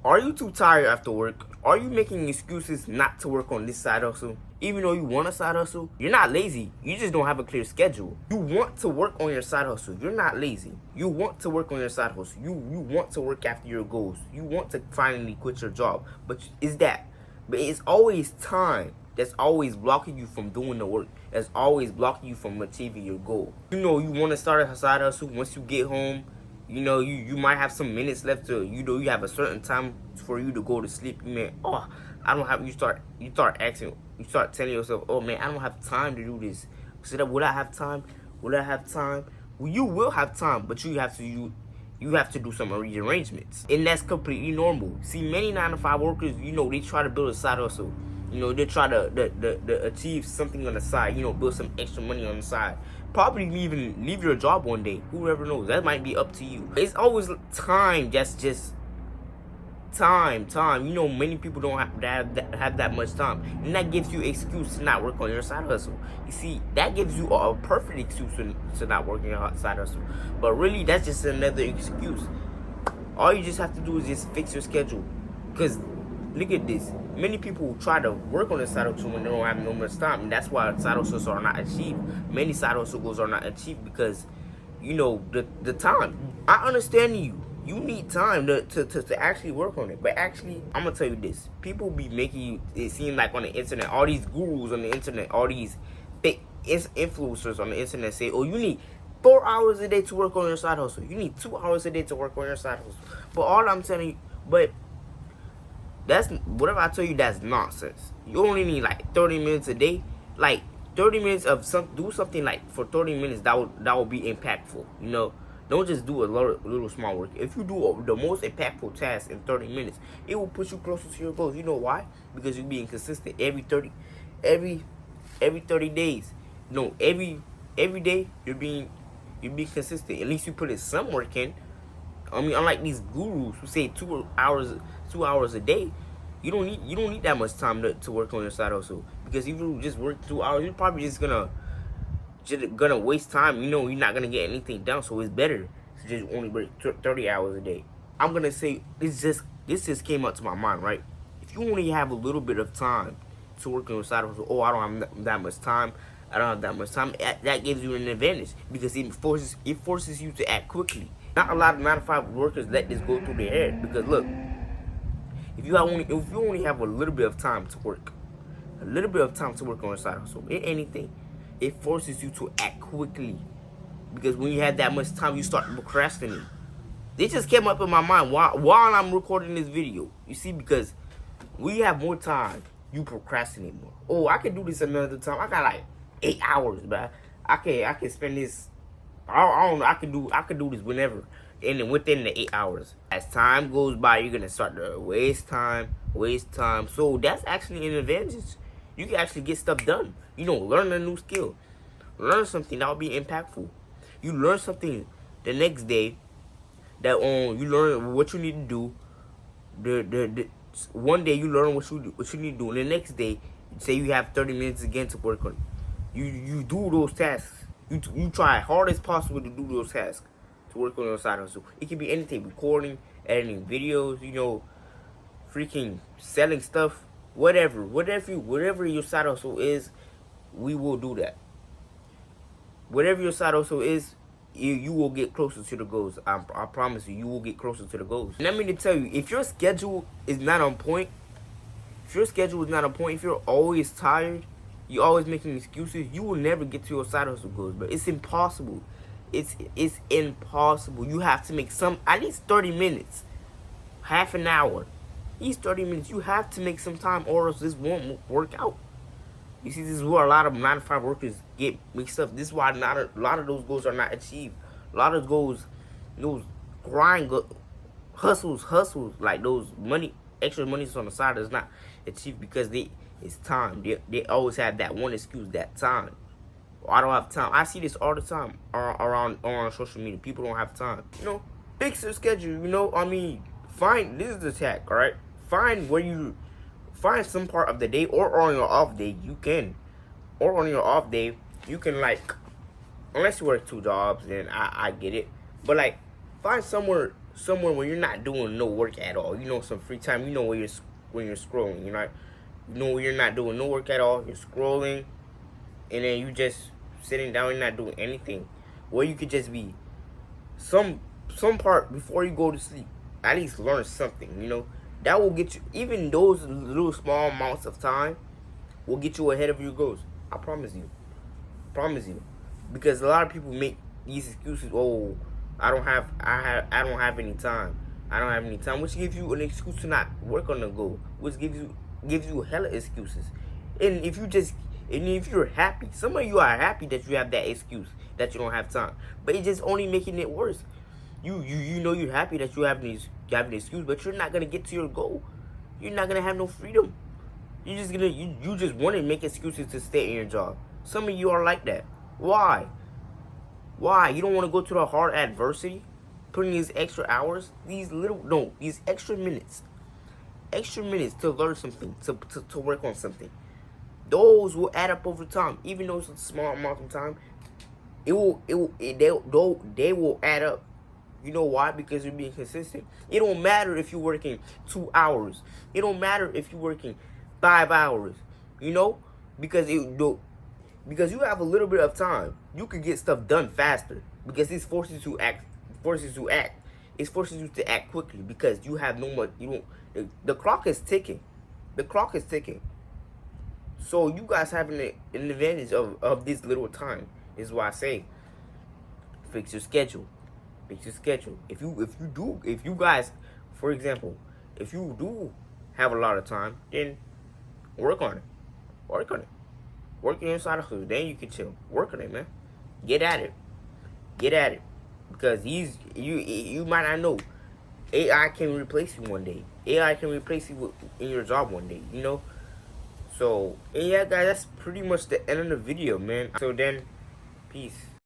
Are you too tired after work? Are you making excuses not to work on this side hustle? Even though you want a side hustle, you're not lazy. You just don't have a clear schedule. You want to work on your side hustle. You're not lazy. You want to work on your side hustle. You want to work after your goals. You want to finally quit your job. But it's always time that's always blocking you from doing the work. That's always blocking you from achieving your goal. You know you want to start a side hustle once you get home. You know, you might have some minutes left to, you have a certain time for you to go to sleep. You may, oh, I don't have, you start telling yourself, oh man, I don't have time to do this. So that, will I have time? Will I have time? Well, you will have time, but you have to do some rearrangements. And that's completely normal. See, many 9 to 5 workers, they try to build a side hustle. They try to achieve something on the side, build some extra money on the side. Probably even leave your job one day. Whoever knows? That might be up to you. It's always time. That's just time. Many people don't have that much time. And that gives you excuse to not work on your side hustle. You see, that gives you a perfect excuse to not work on your side hustle. But really, that's just another excuse. All you just have to do is just fix your schedule. Because look at this. Many people try to work on the side hustle when they don't have no much time, and that's why side hustles are not achieved. Many side hustle goals are not achieved because, the time. I understand you. You need time to actually work on it. But actually, I'm gonna tell you this: people be making it seem like on the internet, all these gurus on the internet, all these fake influencers on the internet say, "Oh, you need 4 hours a day to work on your side hustle. You need 2 hours a day to work on your side hustle." But all I'm telling you, that's whatever I tell you, that's nonsense. You only need like 30 minutes a day. Like 30 minutes of do something like for 30 minutes that will be impactful. Don't just do a little small work. If you do the most impactful task in 30 minutes, it will push you closer to your goals. You know why? Because you're being consistent every 30 days. No, every day you're being consistent. At least you put in some work in. I mean, unlike these gurus who say 2 hours a day, you don't need that much time to work on your side hustle. Because if you just work 2 hours, you're probably just gonna waste time. You're not gonna get anything done. So it's better to just only work 30 hours a day. I'm gonna say this just came up to my mind, right? If you only have a little bit of time to work on your side hustle, oh, I don't have that much time. I don't have that much time. That gives you an advantage because it forces you to act quickly. Not a lot of 9 to 5 workers let this go through their head because look, if you only have a little bit of time to work, on a side hustle, in anything, it forces you to act quickly because when you have that much time, you start procrastinating. This just came up in my mind while I'm recording this video. You see, because when you have more time, you procrastinate more. Oh, I can do this another time. I got like 8 hours, but I can spend this. I don't know. I can do this whenever, and within the 8 hours. As time goes by, you're gonna start to waste time. So that's actually an advantage. You can actually get stuff done. Learn a new skill, learn something that will be impactful. You learn something the next day that you learn what you need to do. The one day you learn what you need to do, and the next day, say you have 30 minutes again to work on. You do those tasks. You try hard as possible to do those tasks to work on your side hustle. It can be anything: recording, editing videos, freaking selling stuff, whatever your side hustle is, we will do that. Whatever your side hustle is, you will get closer to the goals. I promise you will get closer to the goals. And let me tell you, if your schedule is not on point, if you're always tired, you're always making excuses, you will never get to your side hustle goals. But it's impossible. It's impossible. You have to make at least 30 minutes, half an hour, at least 30 minutes. You have to make some time, or else this won't work out. You see, this is where a lot of 9 to 5 workers get mixed up. This is why not a lot of those goals are not achieved. A lot of those hustles, like those extra monies on the side is not achieved because it's time. They always have that one excuse, that time. I don't have time. I see this all the time around on social media. People don't have time. Fix your schedule. Find, this is the tack, all right? Find some part of the day, or on your off day, you can. Or on your off day, you can, like, unless you work 2 jobs, then I get it. But, like, find somewhere when you're not doing no work at all. You know, some free time. You know where you're scrolling. You know where you're not doing no work at all. You're scrolling, and then you just sitting down and not doing anything. Where you could just be some part before you go to sleep. At least learn something. You know, that will get you. Even those little small amounts of time will get you ahead of your goals. I promise you. Promise you. Because a lot of people make these excuses. Oh, I don't have any time. I don't have any time, which gives you an excuse to not work on the goal, which gives you hella excuses. And if you're happy, some of you are happy that you have that excuse that you don't have time, but it's just only making it worse. You know you're happy that you have an excuse, but you're not gonna get to your goal. You're not gonna have no freedom. You just want to make excuses to stay in your job. Some of you are like that. Why? Why? You don't want to go through the hard adversity, putting these extra hours, these extra minutes to learn something, to work on something. Those will add up over time. Even though it's a small amount of time, they will add up. You know why? Because you're being consistent. It don't matter if you're working 2 hours. It don't matter if you're working 5 hours. You know, because you have a little bit of time, you can get stuff done faster. Because this forces you to act. It forces you to act quickly because you have no more. You don't. The clock is ticking. The clock is ticking. So you guys having an advantage of this little time is why I say fix your schedule. Fix your schedule. If you guys, for example, if you do have a lot of time, then work on it. Work on it. Work inside of hustle. Then you can chill. Work on it, man. Get at it. Get at it. Because you might not know. AI can replace you one day. AI can replace you in your job one day, you know? So, yeah, guys, that's pretty much the end of the video, man. So then, peace.